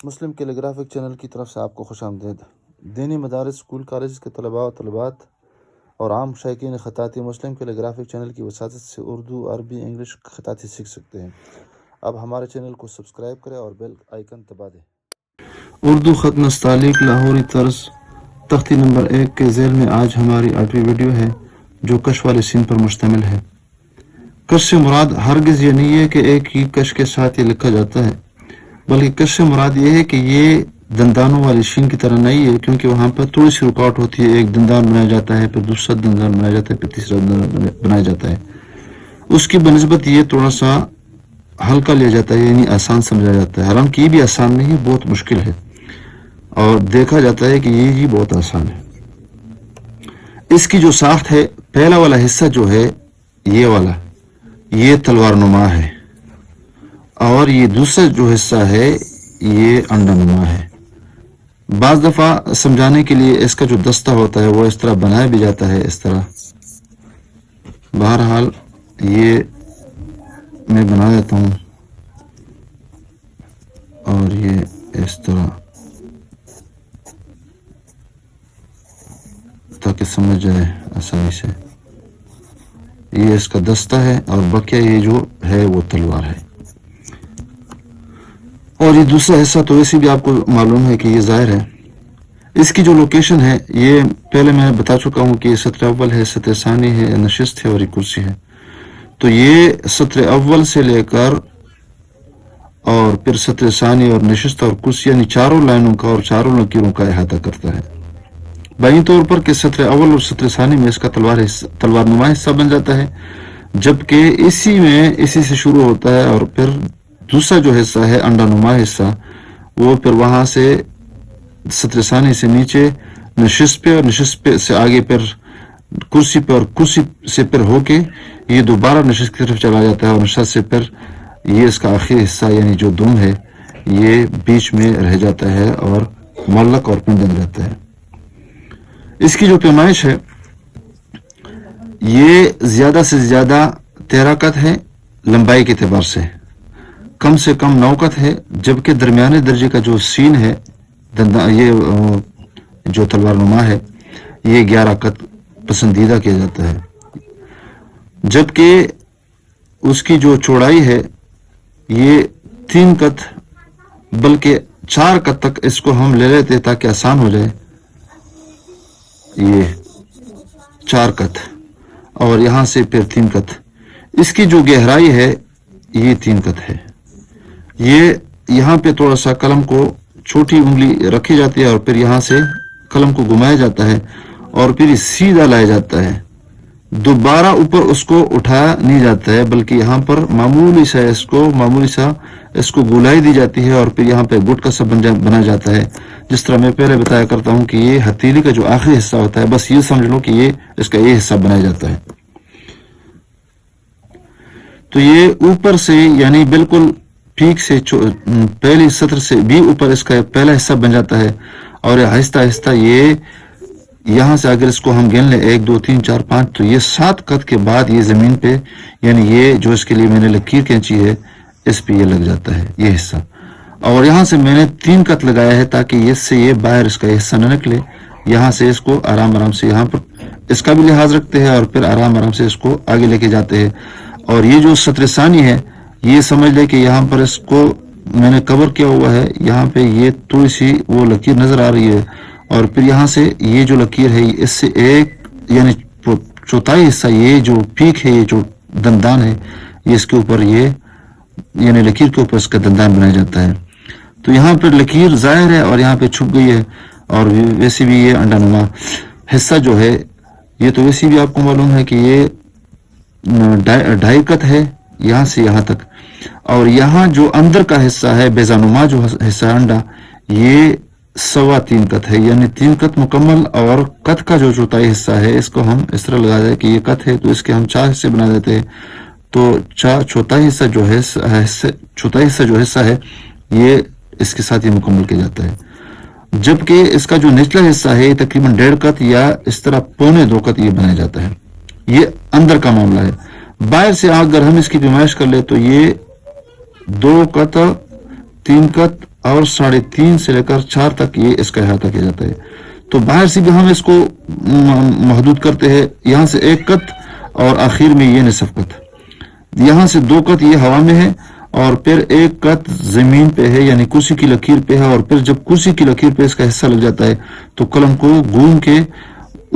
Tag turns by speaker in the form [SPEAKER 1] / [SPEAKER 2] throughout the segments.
[SPEAKER 1] مسلم کیلیگرافک channel کی طرف سے آپ کو خوش آمدید۔ دینی مدارس، اسکول، کالج کے طلباء و طالبات اور عام شائقین خطاطی مسلم کیلیگرافک چینل کی وساطت سے اردو، عربی، انگلش خطاطی سیکھ سکتے ہیں۔ اب ہمارے چینل کو سبسکرائب کریں اور بیل آئیکن دبا دیں۔ اردو خط نستعلیق لاہوری طرز تختی نمبر 1 کے ذیل میں آج ہماری 8ویں ویڈیو ہے جو کش والے سین پر مشتمل ہے۔ کش سے مراد ہرگز یہ نہیں ہے کہ ایک ہی کش کے ساتھ یہ لکھا جاتا ہے، بلکہ کش سے مراد یہ ہے کہ یہ دندانوں والی شین کی طرح نہیں ہے، کیونکہ وہاں پر تھوڑی سی رکاوٹ ہوتی ہے۔ ایک دندان بنایا جاتا ہے، پھر دوسرا دندان بنایا جاتا ہے، پھر تیسرا دندان بنایا جاتا ہے۔ اس کی بنسبت یہ تھوڑا سا ہلکا لیا جاتا ہے، یعنی آسان سمجھا جاتا ہے، حالانکہ یہ بھی آسان نہیں ہے، بہت مشکل ہے، اور دیکھا جاتا ہے کہ یہ بہت آسان ہے۔ اس کی جو ساخت ہے، پہلا والا حصہ جو ہے یہ والا، یہ تلوار نما ہے، اور یہ دوسرا جو حصہ ہے یہ انڈا نما ہے۔ بعض دفعہ سمجھانے کے لیے اس کا جو دستہ ہوتا ہے وہ اس طرح بنایا بھی جاتا ہے، اس طرح۔ بہرحال یہ میں بنا دیتا ہوں، اور یہ اس طرح تاکہ سمجھ جائے آسانی سے۔ یہ اس کا دستہ ہے، اور بقیہ یہ جو ہے وہ تلوار ہے۔ اور یہ دوسرا حصہ تو ویسے بھی آپ کو معلوم ہے کہ یہ ظاہر ہے۔ اس کی جو لوکیشن ہے یہ پہلے میں بتا چکا ہوں کہ یہ سطر اول ہے، سطر ثانی ہے، نشست ہے، اور یہ کرسی ہے۔ تو یہ سطر اول سے لے کر اور پھر سطر ثانی اور نشست اور کرسی، یعنی چاروں لائنوں کا اور چاروں لکیروں کا احاطہ کرتا ہے۔ بائیں طور پر کہ سطر اول اور سطر ثانی میں اس کا تلوار نما حصہ بن جاتا ہے، جبکہ اسی سے شروع ہوتا ہے، اور پھر دوسرا جو حصہ ہے انڈا نما حصہ، وہ پھر وہاں سے سطر ثانی سے نیچے نشست پہ، اور نشست پہ سے آگے پھر کرسی پہ، اور کرسی سے پھر ہو کے یہ دوبارہ نشست کی طرف چلا جاتا ہے، اور نشست سے پھر یہ اس کا آخری حصہ یعنی جو دم ہے یہ بیچ میں رہ جاتا ہے اور معلق اور پنڈن رہتا ہے۔ اس کی جو پیمائش ہے یہ زیادہ سے زیادہ 13 قط ہے لمبائی کے اعتبار سے کم 9 قط ہے، جبکہ درمیانے درجے کا جو سین ہے یہ جو تلوار نما ہے یہ 11 قط پسندیدہ کیا جاتا ہے، جبکہ اس کی جو چوڑائی ہے یہ 3 قط بلکہ 4 قط تک اس کو ہم لے لیتے تاکہ آسان ہو جائے۔ یہ 4 قط اور یہاں سے پھر 3 قط۔ اس کی جو گہرائی ہے یہ 3 قط ہے۔ یہ یہاں پہ تھوڑا سا قلم کو چھوٹی انگلی رکھی جاتی ہے، اور پھر یہاں سے قلم کو گھمایا جاتا ہے، اور پھر سیدھا لایا جاتا ہے۔ دوبارہ اوپر اس کو اٹھایا نہیں جاتا ہے، بلکہ یہاں پر معمولی سا اس کو گولائی دی جاتی ہے، اور پھر یہاں پہ گٹکا سا بنا جاتا ہے۔ جس طرح میں پہلے بتایا کرتا ہوں کہ یہ ہتھیلی کا جو آخری حصہ ہوتا ہے، بس یہ سمجھ لو کہ اس کا یہ حصہ بنایا جاتا ہے۔ تو یہ اوپر سے یعنی بالکل پیک سے پہلی سطر سے بھی اوپر اس کا پہلا حصہ بن جاتا ہے، اور آہستہ آہستہ یہ یہاں سے اگر اس کو ہم گن لیں 1 2 3 4 5 تو یہ 7 قط کے بعد یہ زمین پہ، یعنی یہ جو اس کے لیے میں نے لکیر کھینچی ہے اس پہ یہ لگ جاتا ہے یہ حصہ، اور یہاں سے میں نے 3 قط لگایا ہے تاکہ اس سے یہ باہر اس کا حصہ نہ نکلے۔ یہاں سے اس کو آرام سے یہاں پر اس کا بھی لحاظ رکھتے ہیں، اور پھر آرام سے اس کو آگے لے کے جاتے ہیں۔ اور یہ جو سطر ثانی ہے یہ سمجھ لے کہ یہاں پر اس کو میں نے کور کیا ہوا ہے، یہاں پہ یہ تھوڑی سی وہ لکیر نظر آ رہی ہے، اور پھر یہاں سے یہ جو لکیر ہے اس سے ایک یعنی چوتھائی حصہ یہ جو پیک ہے، یہ جو دندان ہے یہ اس کے اوپر یہ یعنی لکیر کے اوپر اس کا دندان بنایا جاتا ہے۔ تو یہاں پر لکیر ظاہر ہے اور یہاں پہ چھپ گئی ہے، اور ویسے بھی یہ انڈا نما حصہ جو ہے یہ تو ویسے بھی آپ کو معلوم ہے کہ یہ 2.5 قط ہے یہاں سے یہاں تک، اور یہاں جو اندر کا حصہ ہے بیضہ نما جو حصہ ہے انڈا یہ 3.25 قط ہے، یعنی 3 قط مکمل، اور قط کا جو چوتھائی حصہ ہے اس کو ہم اس طرح لگا دیں کہ یہ قط ہے تو اس کے ہم 4 حصے بنا دیتے ہیں، تو چوتھائی حصہ جو حصہ ہے یہ اس کے ساتھ یہ مکمل کیا جاتا ہے، جبکہ اس کا جو نچلا حصہ ہے یہ تقریباً 1.5 قط یا اس طرح 1.25 قط یہ بنایا جاتا ہے۔ یہ اندر کا معاملہ ہے۔ باہر سے اگر ہم اس کی پیمائش کر لیں تو یہ 2 قط 3 قط اور 3.5 سے لے کر 4 تک یہ اس کا احاطہ کیا جاتا ہے. تو باہر سے بھی ہم اس کو محدود کرتے ہیں. یہاں سے 1 قط اور آخر میں یہ نصف قط. یہاں سے 2 قط یہ ہوا میں ہے اور پھر 1 قط زمین پہ ہے یعنی کرسی کی لکیر پہ ہے. اور پھر جب کرسی کی لکیر پہ اس کا حصہ لگ جاتا ہے تو قلم کو گھوم کے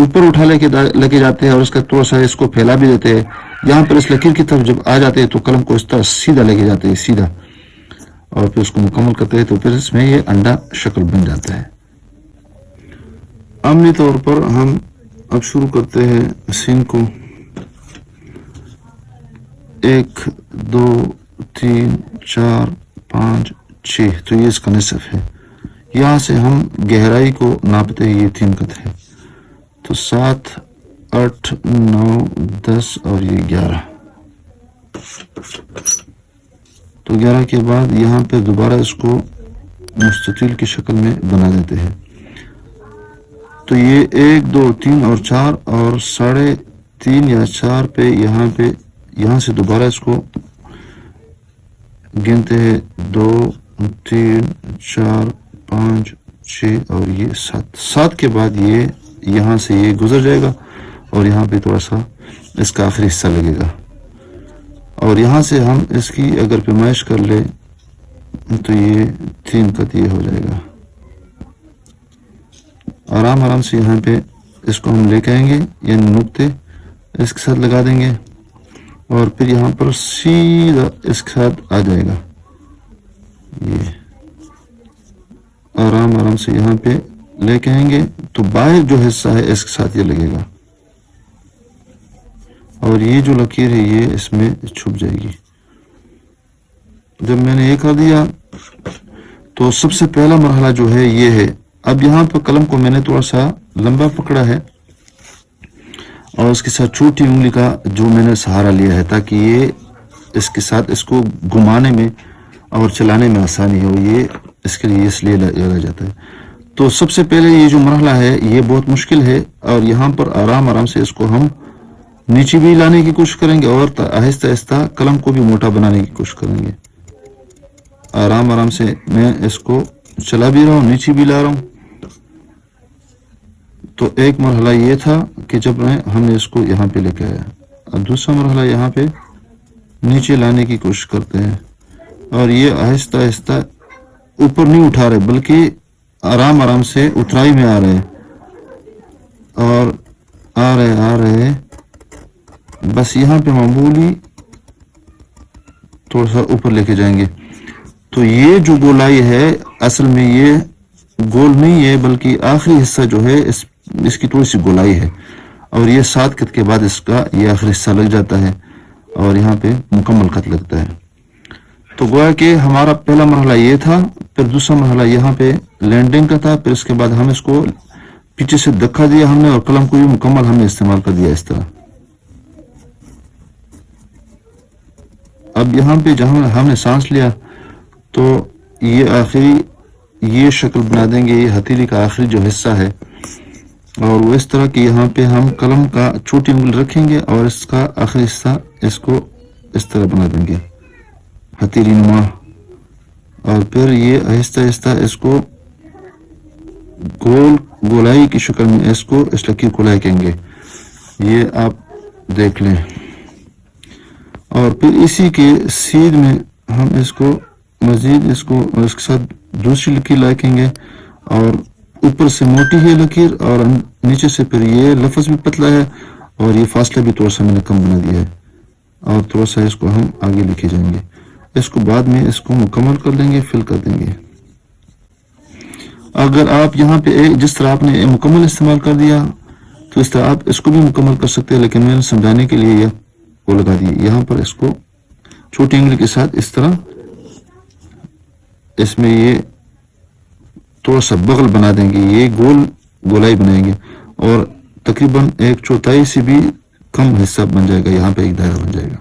[SPEAKER 1] اوپر اٹھا لے کے جاتے ہیں اور اس کا تھوڑا سا اس کو پھیلا بھی دیتے ہیں. یہاں پر اس لکیر کی طرف جب آ جاتے ہیں تو قلم کو اس طرح سیدھا لے کے جاتے ہیں سیدھا, اور پھر اس کو مکمل کرتے ہیں تو پھر اس میں یہ انڈا شکل بن جاتا ہے. عملی طور پر ہم اب شروع کرتے ہیں سین کو. 1 2 3 4 5 6 تو یہ اس کا نصف ہے. یہاں سے ہم گہرائی کو ناپتے ہیں, یہ 3 قط ہے. تو 7 8 9 10 اور یہ 11. تو 11 کے بعد یہاں پہ دوبارہ اس کو مستطیل کی شکل میں بنا دیتے ہیں. تو یہ 1 2 3 اور 4 اور 3.5 یا 4 پہ یہاں سے دوبارہ اس کو گنتے ہیں 2 3 4 5 6 اور یہ 7 کے بعد یہ یہاں سے یہ گزر جائے گا اور یہاں پہ تھوڑا سا اس کا آخری حصہ لگے گا. اور یہاں سے ہم اس کی اگر پیمائش کر لے تو یہ 3 قط یہ ہو جائے گا. آرام سے یہاں پہ اس کو ہم لے کے آئیں گے یعنی نقطے اس کے ساتھ لگا دیں گے اور پھر یہاں پر سیدھا اس کے ساتھ آ جائے گا. یہ آرام سے یہاں پہ لے کے آئیں گے تو باہر جو حصہ ہے اس کے ساتھ یہ لگے گا اور یہ جو لکیر ہے یہ اس میں چھپ جائے گی. جب میں نے یہ کر دیا تو سب سے پہلا مرحلہ جو ہے یہ ہے. اب یہاں پر قلم کو میں نے تھوڑا سا لمبا پکڑا ہے اور اس کے ساتھ چھوٹی انگلی کا جو میں نے سہارا لیا ہے تاکہ یہ اس کے ساتھ اس کو گھمانے میں اور چلانے میں آسانی ہو. یہ اس کے لیے اس لیے لگا جاتا ہے. تو سب سے پہلے یہ جو مرحلہ ہے یہ بہت مشکل ہے اور یہاں پر آرام سے اس کو ہم نیچے بھی لانے کی کوشش کریں گے اور آہستہ قلم کو بھی موٹا بنانے کی کوشش کریں گے. آرام سے میں اس کو چلا بھی رہا ہوں, نیچے بھی لا رہا ہوں. تو ایک مرحلہ یہ تھا کہ جب ہم نے اس کو یہاں پہ لے کے آیا. اب دوسرا مرحلہ یہاں پہ نیچے لانے کی کوشش کرتے ہیں اور یہ آہستہ اوپر نہیں اٹھا رہے بلکہ آرام سے اترائی میں آ رہے اور آ رہے بس یہاں پہ معمولی تھوڑا سا اوپر لے کے جائیں گے. تو یہ جو گولائی ہے اصل میں یہ گول نہیں ہے بلکہ آخری حصہ جو ہے اس کی تھوڑی سی گولائی ہے اور یہ 7 قط کے بعد اس کا یہ آخری حصہ لگ جاتا ہے اور یہاں پہ مکمل قط لگتا ہے. تو گویا کہ ہمارا پہلا مرحلہ یہ تھا, پھر دوسرا مرحلہ یہاں پہ لینڈنگ کا تھا, پھر اس کے بعد ہم اس کو پیچھے سے دھکا دیا ہم نے اور قلم کو بھی مکمل ہم نے استعمال کر دیا اس طرح. اب یہاں پہ جہاں ہم نے سانس لیا تو یہ آخری یہ شکل بنا دیں گے, یہ ہتھیلی کا آخری جو حصہ ہے اور وہ اس طرح کہ یہاں پہ ہم قلم کا چھوٹی انگلی رکھیں گے اور اس کا آخری حصہ اس کو اس طرح بنا دیں گے ہتھیلی نما, اور پھر یہ آہستہ اس کو گولائی کی شکل میں اس لکیر کو لائیں گے. یہ آپ دیکھ لیں اور پھر اسی کے سیدھ میں ہم اس کو مزید اس کے ساتھ دوسری لکیر لائیں گے اور اوپر سے موٹی ہے لکیر اور نیچے سے پھر یہ لفظ بھی پتلا ہے اور یہ فاصلہ بھی تھوڑا سا میں نے کم بنا دیا ہے اور تھوڑا سا اس کو ہم آگے لکھے جائیں گے. اس کو بعد میں اس کو مکمل کر لیں گے, فل کر دیں گے. اگر آپ یہاں پہ جس طرح آپ نے مکمل استعمال کر دیا تو اس طرح آپ اس کو بھی مکمل کر سکتے ہیں, لیکن میں نے سمجھانے کے لیے وہ لگا دی. یہاں پر اس کو چھوٹی انگلی کے ساتھ اس طرح اس میں یہ تھوڑا سا بغل بنا دیں گے, یہ گولائی بنائیں گے اور تقریباً 1/4 سے بھی کم حصہ بن جائے گا, یہاں پہ ایک دائرہ بن جائے گا.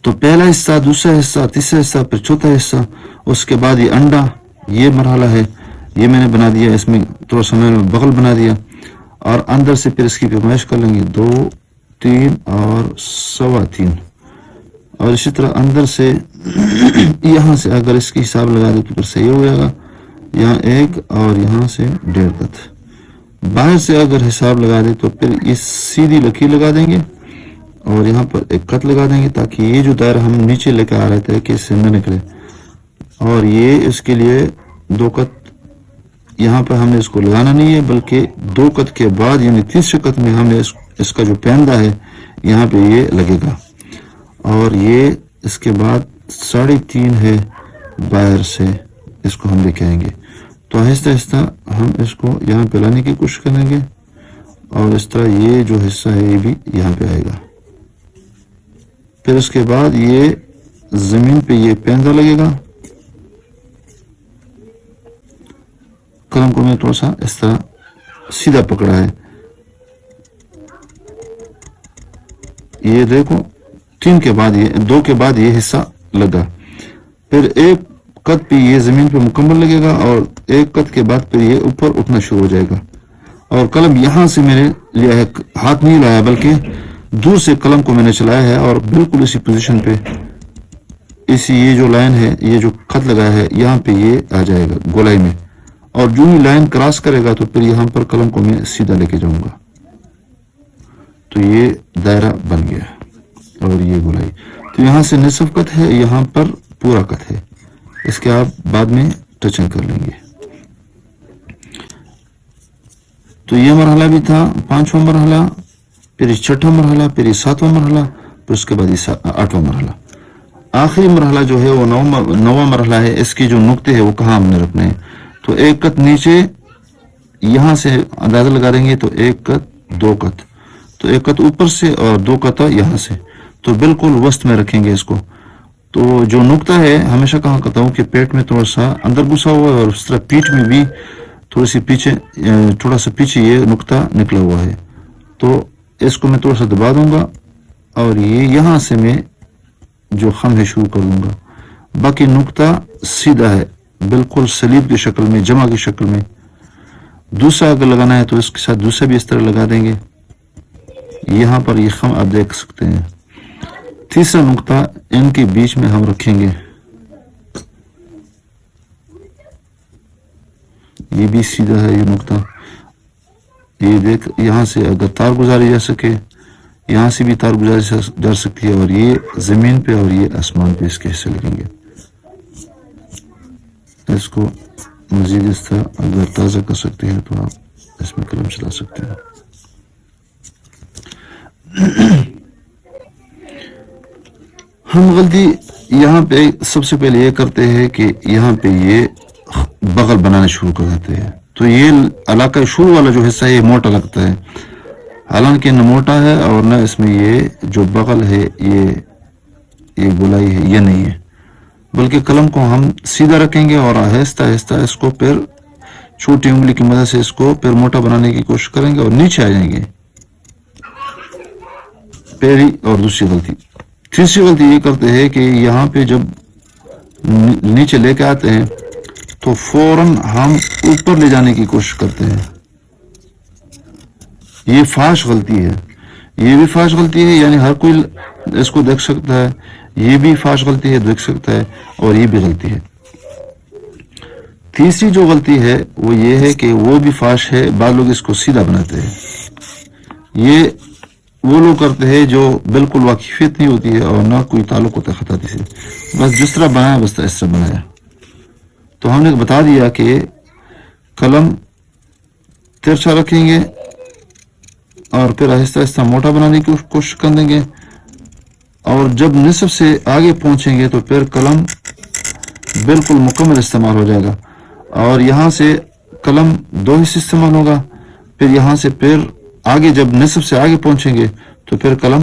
[SPEAKER 1] تو پہلا حصہ, دوسرا حصہ, تیسرا حصہ, پھر چوتھا حصہ, اس کے بعد یہ انڈا, یہ مرحلہ ہے, یہ میں نے بنا دیا. اس میں تھوڑا سا میں نے بغل بنا دیا اور اندر سے پھر اس کی پیمائش کر لیں گے 2 3 اور 3.25 اور اسی طرح اندر سے یہاں سے اگر اس کی حساب لگا دیں تو پھر صحیح ہو جائے گا، یہاں 1 اور یہاں سے 1.5 قط. باہر سے اگر حساب لگا دیں تو پھر اس سیدھی لکیر لگا دیں گے اور یہاں پر 1 قط لگا دیں گے تاکہ یہ جو دائرہ ہم نیچے لے کے آ رہے تھے کہ اس سے نہ نکلے. اور یہ اس کے لیے 2 قط یہاں پر ہم نے اس کو لگانا نہیں ہے، بلکہ 2 قط کے بعد یعنی تیسرے قط میں ہم نے اس کا جو پیندہ ہے یہاں پہ یہ لگے گا. اور یہ اس کے بعد 3.5 ہے باہر سے، اس کو ہم لے کے آئیں گے. تو آہستہ آہستہ ہم اس کو یہاں پہ لانے کی کوشش کریں گے اور اس طرح یہ جو حصہ ہے یہ بھی یہاں پہ آئے گا. پھر اس کے بعد یہ زمین پہ یہ پیندہ لگے گا. قلم کو میں تھوڑا سا اس طرح سیدھا پکڑا ہے، یہ دیکھو 3 کے بعد یہ 2 کے بعد یہ حصہ لگا. پھر 1 قط پہ یہ زمین پہ مکمل لگے گا اور 1 قط کے بعد پھر یہ اوپر اٹھنا شروع ہو جائے گا. اور قلم یہاں سے میں نے لیا ہے، ہاتھ نہیں لایا بلکہ دور سے قلم کو میں نے چلایا ہے اور بالکل اسی پوزیشن پہ اسی یہ جو لائن ہے یہ جو خط لگایا ہے یہاں پہ یہ آ جائے گا گولائی میں. اور جو ہی لائن کراس کرے گا تو پھر یہاں پر قلم کو میں سیدھا لے کے جاؤں گا. تو یہ دائرہ بن گیا اور یہ گولائی. تو یہاں سے نصف قط ہے، یہاں پر پورا قط ہے. اس کے آپ بعد میں ٹچنگ کر لیں گے. تو یہ مرحلہ بھی تھا 5واں مرحلہ، پھر یہ 6واں مرحلہ، پھر یہ 7واں مرحلہ، پھر اس کے بعد یہ 8واں مرحلہ. آخری مرحلہ جو ہے وہ 9واں مرحلہ ہے. اس کی جو نقطے ہیں وہ کہاں ہم نے رکھنے ہیں. تو 1 قط نیچے یہاں سے اندازہ لگا دیں گے تو 1 قط 2 قط، تو 1 قط اوپر سے اور 2 قط یہاں سے، تو بالکل وسط میں رکھیں گے اس کو. تو جو نقطہ ہے ہمیشہ کہا کرتا ہوں کہ پیٹ میں تھوڑا سا اندر گھسا ہوا ہے اور اس طرح پیٹھ میں بھی تھوڑا سا پیچھے یہ نقطہ نکلا ہوا ہے. تو اس کو میں تھوڑا سا دبا دوں گا اور یہ یہاں سے میں جو خم ہے شروع کر دوں گا. باقی نقطہ سیدھا ہے بالکل سلیب کی شکل میں، جمع کی شکل میں. دوسرا اگر لگانا ہے تو اس کے ساتھ دوسرا بھی اس طرح لگا دیں گے. یہاں پر یہ خم آپ دیکھ سکتے ہیں. تیسرا نقطہ ان کے بیچ میں ہم رکھیں گے، یہ بھی سیدھا ہے یہ نقطہ. یہ دیکھ یہاں سے اگر تار گزاری جا سکے یہاں سے بھی تار گزاری جا سکتی ہے، اور یہ زمین پہ اور یہ آسمان پہ اس کے حصے لگیں گے. اس کو مزید اس طرح اگر تازہ کر سکتے ہیں تو آپ اس میں قلم چلا سکتے ہیں. ہم غلطی یہاں پہ سب سے پہلے یہ کرتے ہیں کہ یہاں پہ یہ بغل بنانا شروع کر دیتے ہیں. تو یہ علاقہ شروع والا جو حصہ ہے یہ موٹا لگتا ہے، حالانکہ نہ موٹا ہے اور نہ اس میں یہ جو بغل ہے یہ گولائی ہے یہ نہیں ہے. بلکہ قلم کو ہم سیدھا رکھیں گے اور آہستہ آہستہ اس کو پھر چھوٹی انگلی کی مدد سے اس کو پھر موٹا بنانے کی کوشش کریں گے اور نیچے آ جائیں گے. پہلی اور دوسری غلطی. تیسری غلطی یہ کرتے ہیں کہ یہاں پہ جب نیچے لے کے آتے ہیں تو فوراً ہم اوپر لے جانے کی کوشش کرتے ہیں. یہ فاش غلطی ہے، یہ بھی فاش غلطی ہے، یعنی ہر کوئی اس کو دیکھ سکتا ہے. یہ بھی فاش غلطی ہے، دیکھ سکتا ہے، اور یہ بھی غلطی ہے. تیسری جو غلطی ہے وہ یہ ہے کہ وہ بھی فاش ہے، بعض لوگ اس کو سیدھا بناتے ہیں. یہ وہ لوگ کرتے ہیں جو بالکل واقفیت نہیں ہوتی ہے اور نہ کوئی تعلق ہوتا ہے خطاطی سے، بس جس طرح بنایا بس اس طرح بنایا. تو ہم نے بتا دیا کہ قلم ترچھا رکھیں گے اور پھر آہستہ آہستہ موٹا بنانے کی کوشش کر دیں گے، اور جب نصف سے آگے پہنچیں گے تو پھر قلم بالکل مکمل استعمال ہو جائے گا. اور یہاں سے قلم 2 حصے استعمال ہوگا، پھر یہاں سے پھر آگے جب نصف سے آگے پہنچیں گے تو پھر قلم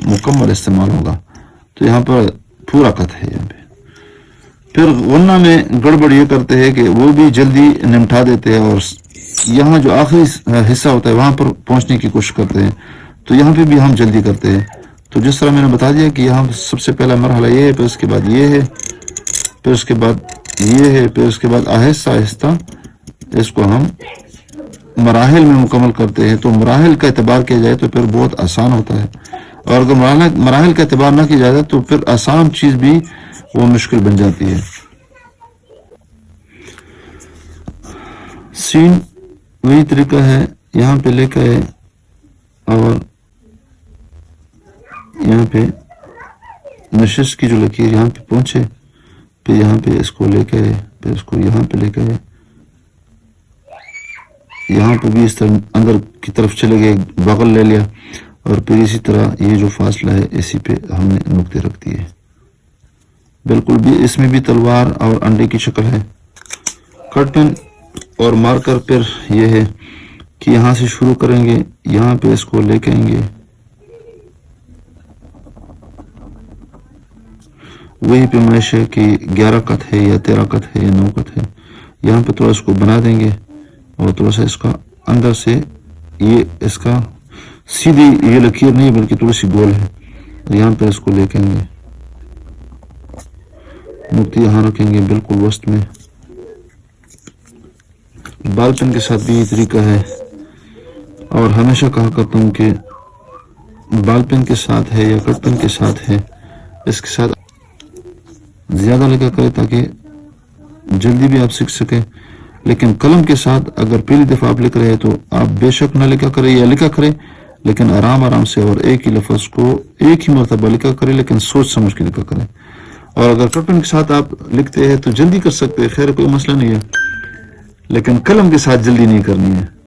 [SPEAKER 1] مکمل استعمال ہوگا. تو یہاں پر پورا قط ہے. یہاں پہ پھر غنہ میں گڑبڑ یہ کرتے ہیں کہ وہ بھی جلدی نمٹا دیتے ہیں اور یہاں جو آخری حصہ ہوتا ہے وہاں پر پہنچنے کی کوشش کرتے ہیں. تو یہاں پہ بھی ہم جلدی کرتے ہیں. تو جس طرح میں نے بتا دیا کہ یہاں سب سے پہلا مرحلہ یہ ہے، پھر اس کے بعد یہ ہے، پھر اس کے بعد یہ ہے، پھر اس کے بعد آہستہ آہستہ اس کو ہم مراحل میں مکمل کرتے ہیں. تو مراحل کا اعتبار کیا جائے تو پھر بہت آسان ہوتا ہے. اور اگر مراحل کا اعتبار نہ کیا جائے تو پھر آسان چیز بھی وہ مشکل بن جاتی ہے. سین وہی طریقہ ہے, یہاں پہ لے کے اور یہاں پہ نشست کی جو لکیر یہاں پہ پہنچے, پھر یہاں پہ اس کو لے کے آئے, پھر اس کو یہاں پہ لے کے آئے, یہاں پہ بھی اس طرح اندر کی طرف چلے گئے, بغل لے لیا, اور پھر اسی طرح یہ جو فاصلہ ہے اسی پہ ہم نے نقطے رکھ دیے. بالکل بھی اس میں بھی تلوار اور انڈے کی شکل ہے. کٹ پین اور مارکر پھر یہ ہے کہ یہاں سے شروع کریں گے, یہاں پہ اس کو لے کے آئیں گے, وہی پیمائش ہے کہ 11 قط ہے یا 13 قط ہے یا 9 قط ہے. یہاں پہ تھوڑا اس کو بنا دیں گے اور تھوڑا سا اس کا اندر سے یہ اس کا سیدھی یہ لکیر نہیں بلکہ تھوڑی سی گول ہے, یہاں پہ اس کو لے کے آئیں گے, نقطے یہاں رکھیں گے بالکل وسط میں. بال پین کے ساتھ بھی یہ طریقہ ہے, اور ہمیشہ کہا کرتا ہوں کہ بال پین کے ساتھ ہے یا کٹ پین کے ساتھ ہے, اس کے ساتھ زیادہ لکھا کرے تاکہ جلدی بھی آپ سیکھ سکیں. لیکن قلم کے ساتھ اگر پہلی دفعہ آپ لکھ رہے ہیں تو آپ بے شک نہ لکھا کریں یا لکھا کریں لیکن آرام سے, اور ایک ہی لفظ کو ایک ہی مرتبہ لکھا کریں لیکن سوچ سمجھ کے لکھا کریں. اور اگر کٹ پین کے ساتھ آپ لکھتے ہیں تو جلدی کر سکتے ہیں, خیر کوئی مسئلہ نہیں ہے, لیکن قلم کے ساتھ جلدی نہیں کرنی ہے.